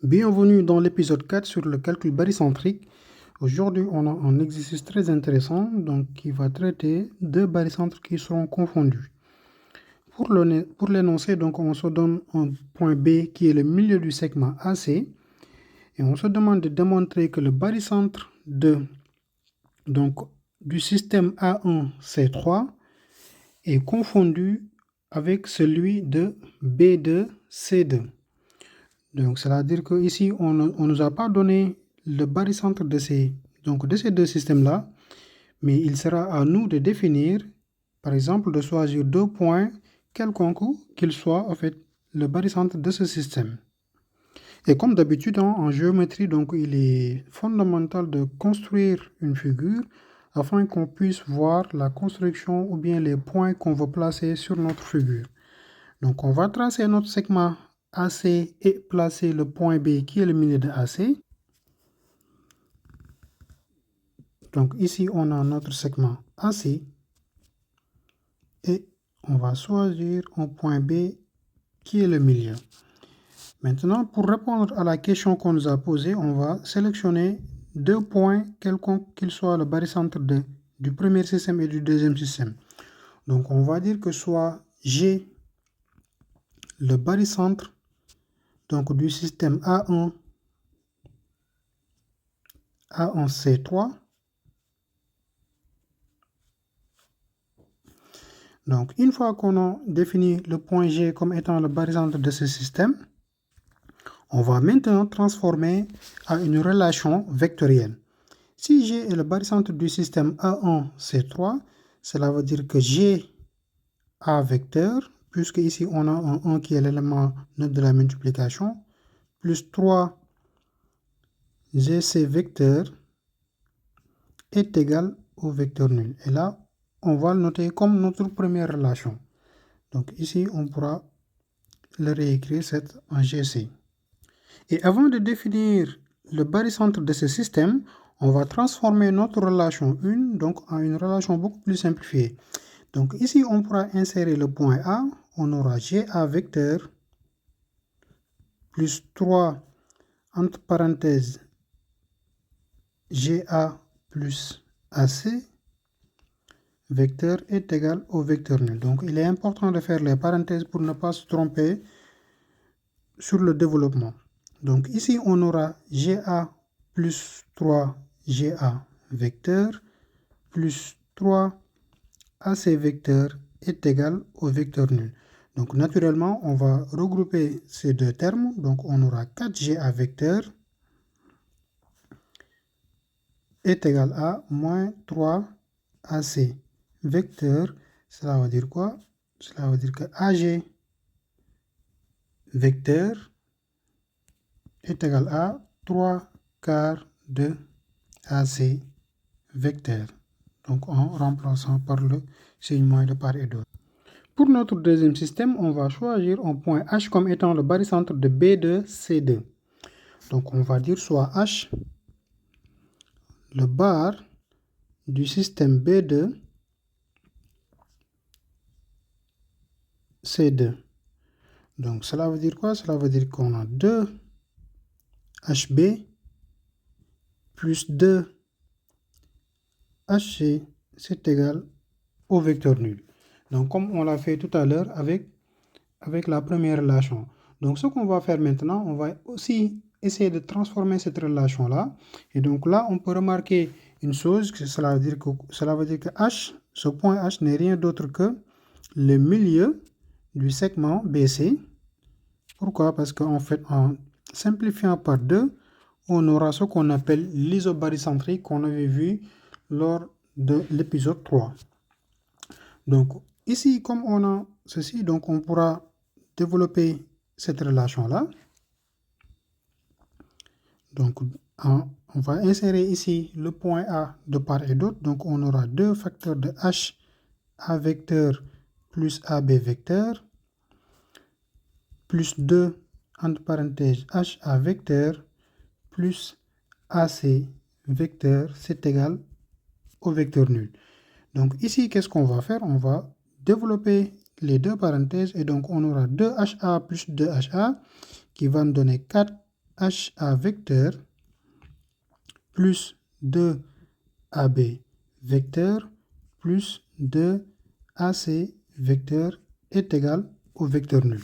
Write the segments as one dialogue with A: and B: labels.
A: Bienvenue dans l'épisode 4 sur le calcul barycentrique. Aujourd'hui, on a un exercice très intéressant qui va traiter deux barycentres qui seront confondus. Pour l'énoncé, on se donne un point B qui est le milieu du segment AC et on se demande de démontrer que le barycentre du système A1C3 est confondu avec celui de B2C2. Donc, c'est-à-dire qu'ici, on ne nous a pas donné le barycentre de ces deux systèmes-là, mais il sera à nous de définir, par exemple, de choisir deux points quelconques, qu'ils soient en fait le barycentre de ce système. Et comme d'habitude, en géométrie, il est fondamental de construire une figure afin qu'on puisse voir la construction ou bien les points qu'on veut placer sur notre figure. Donc, on va tracer notre segment AC et placer le point B qui est le milieu de AC. Donc ici, on a notre segment AC et on va choisir un point B qui est le milieu. Maintenant, pour répondre à la question qu'on nous a posée, on va sélectionner deux points, quelconques qu'ils soient le barycentre du premier système et du deuxième système. Donc on va dire que soit G, le barycentre du système A1C3. Donc, une fois qu'on a défini le point G comme étant le barycentre de ce système, on va maintenant transformer à une relation vectorielle. Si G est le barycentre du système A1C3, cela veut dire que G A vecteur, puisque ici on a un 1 qui est l'élément neutre de la multiplication, plus 3 GC vecteur est égal au vecteur nul. Et là, on va le noter comme notre première relation. Donc ici, on pourra le réécrire en GC. Et avant de définir le barycentre de ce système, on va transformer notre relation 1 en une relation beaucoup plus simplifiée. Donc ici, on pourra insérer le point A. On aura GA vecteur plus 3 entre parenthèses GA plus AC vecteur est égal au vecteur nul. Donc il est important de faire les parenthèses pour ne pas se tromper sur le développement. Donc ici on aura GA plus 3 GA vecteur plus 3 AC vecteur est égal au vecteur nul. Donc naturellement on va regrouper ces deux termes. Donc on aura 4GA vecteur est égal à moins 3 AC vecteur. Cela veut dire quoi? Cela veut dire que AG vecteur est égal à 3 quarts de AC vecteur. Donc en remplaçant par le signe moins de part et d'autre. Pour notre deuxième système, on va choisir un point H comme étant le barycentre de B2C2. Donc on va dire soit H, le bar du système B2 C2. Donc cela veut dire quoi? Cela veut dire qu'on a 2 HB plus 2 HC, c'est égal au vecteur nul. Donc comme on l'a fait tout à l'heure avec la première relation. Donc ce qu'on va faire maintenant, on va aussi essayer de transformer cette relation-là. Et donc là, on peut remarquer une chose, cela veut dire que H, ce point H n'est rien d'autre que le milieu du segment BC. Pourquoi? Parce qu'en fait, en simplifiant par 2, on aura ce qu'on appelle l'isobarycentrie qu'on avait vu lors de l'épisode 3. Donc ici, comme on a ceci, donc on pourra développer cette relation-là. Donc on va insérer ici le point A de part et d'autre. Donc on aura 2 facteurs de H A vecteur plus AB vecteur plus 2 entre parenthèses HA vecteur plus AC vecteur, c'est égal au vecteur nul. Donc ici, qu'est-ce qu'on va faire? On va développer les deux parenthèses et donc on aura 2HA plus 2HA qui va nous donner 4 HA vecteur plus 2AB vecteur plus 2AC vecteur est égal au vecteur nul.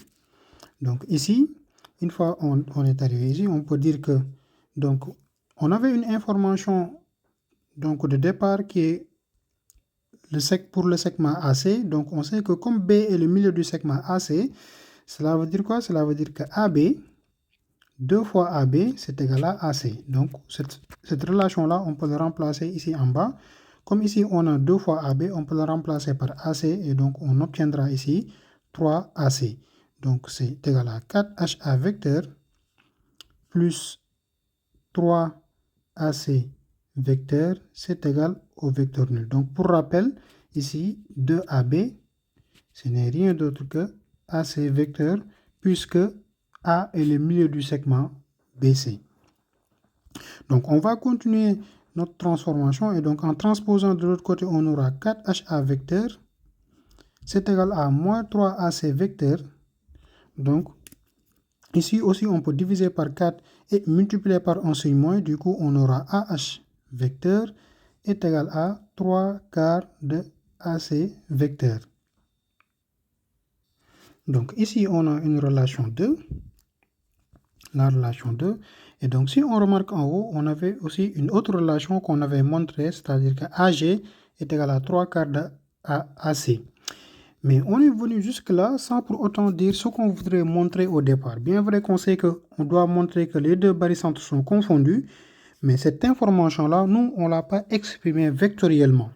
A: Donc ici, une fois on est arrivé ici, on peut dire que donc on avait une information donc de départ qui est pour le segment AC. Donc on sait que comme B est le milieu du segment AC, cela veut dire quoi? Cela veut dire que AB, 2 fois AB, c'est égal à AC. Donc cette relation-là, on peut la remplacer ici en bas. Comme ici, on a 2 fois AB, on peut la remplacer par AC et donc on obtiendra ici 3AC. Donc c'est égal à 4HA vecteur plus 3AC vecteur, c'est égal au vecteur nul. Donc pour rappel, ici 2AB, ce n'est rien d'autre que AC vecteur puisque A est le milieu du segment BC. Donc on va continuer notre transformation et donc en transposant de l'autre côté, on aura 4HA vecteur, c'est égal à moins 3AC vecteur. Donc ici aussi, on peut diviser par 4 et multiplier par un signe moins. Du coup, on aura AH vecteur est égal à 3 quarts de AC vecteur. Donc ici, on a une relation 2. La relation 2. Et donc, si on remarque en haut, on avait aussi une autre relation qu'on avait montrée, c'est-à-dire que AG est égal à 3 quarts de AC. Mais on est venu jusque-là sans pour autant dire ce qu'on voudrait montrer au départ. Bien vrai qu'on sait qu'on doit montrer que les deux barycentres sont confondus, mais cette information-là, nous, on ne l'a pas exprimée vectoriellement.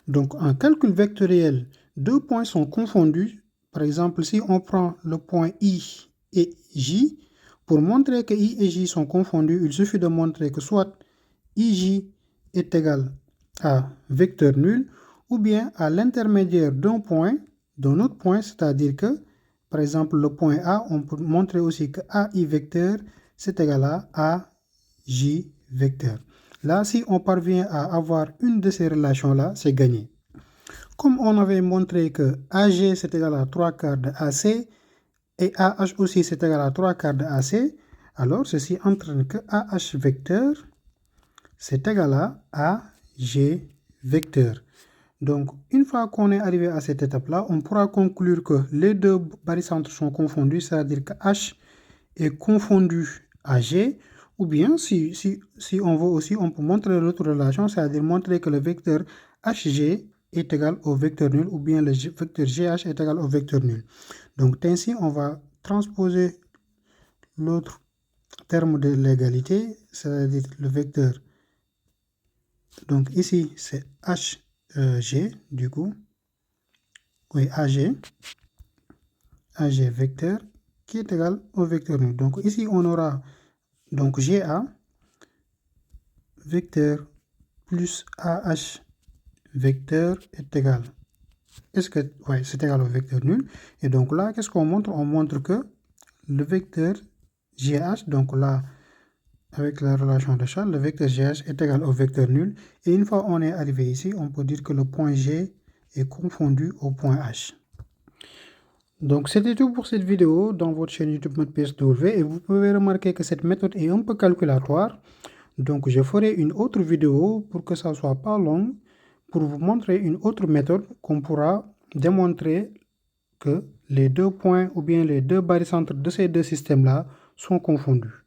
A: Donc, en calcul vectoriel, deux points sont confondus. Par exemple, si on prend le point I et J, pour montrer que I et J sont confondus, il suffit de montrer que soit IJ est égal à vecteur nul, ou bien à l'intermédiaire d'un autre point, c'est-à-dire que, par exemple, le point A, on peut montrer aussi que AI vecteur, c'est égal à AJ vecteur. Là, si on parvient à avoir une de ces relations-là, c'est gagné. Comme on avait montré que AG, c'est égal à 3 quarts de AC, et AH aussi, c'est égal à 3 quarts de AC, alors ceci entraîne que AH vecteur, c'est égal à AG vecteur. Donc, une fois qu'on est arrivé à cette étape-là, on pourra conclure que les deux barycentres sont confondus, c'est-à-dire que H est confondu à G, ou bien, si on veut aussi, on peut montrer l'autre relation, c'est-à-dire montrer que le vecteur HG est égal au vecteur nul, ou bien le vecteur GH est égal au vecteur nul. Donc, ainsi, on va transposer l'autre terme de l'égalité, c'est-à-dire le vecteur. Donc, ici, c'est HG, du coup. Oui, AG vecteur qui est égal au vecteur nul. Donc ici, on aura donc GA vecteur plus AH vecteur est égal. C'est égal au vecteur nul. Et donc là, qu'est-ce qu'on montre? On montre que le vecteur GH, donc là, avec la relation de Charles, le vecteur GH est égal au vecteur nul. Et une fois on est arrivé ici, on peut dire que le point G est confondu au point H. Donc c'était tout pour cette vidéo dans votre chaîne YouTube MathPSW et vous pouvez remarquer que cette méthode est un peu calculatoire. Donc je ferai une autre vidéo pour que ça ne soit pas long, pour vous montrer une autre méthode qu'on pourra démontrer que les deux points ou bien les deux barycentres de ces deux systèmes-là sont confondus.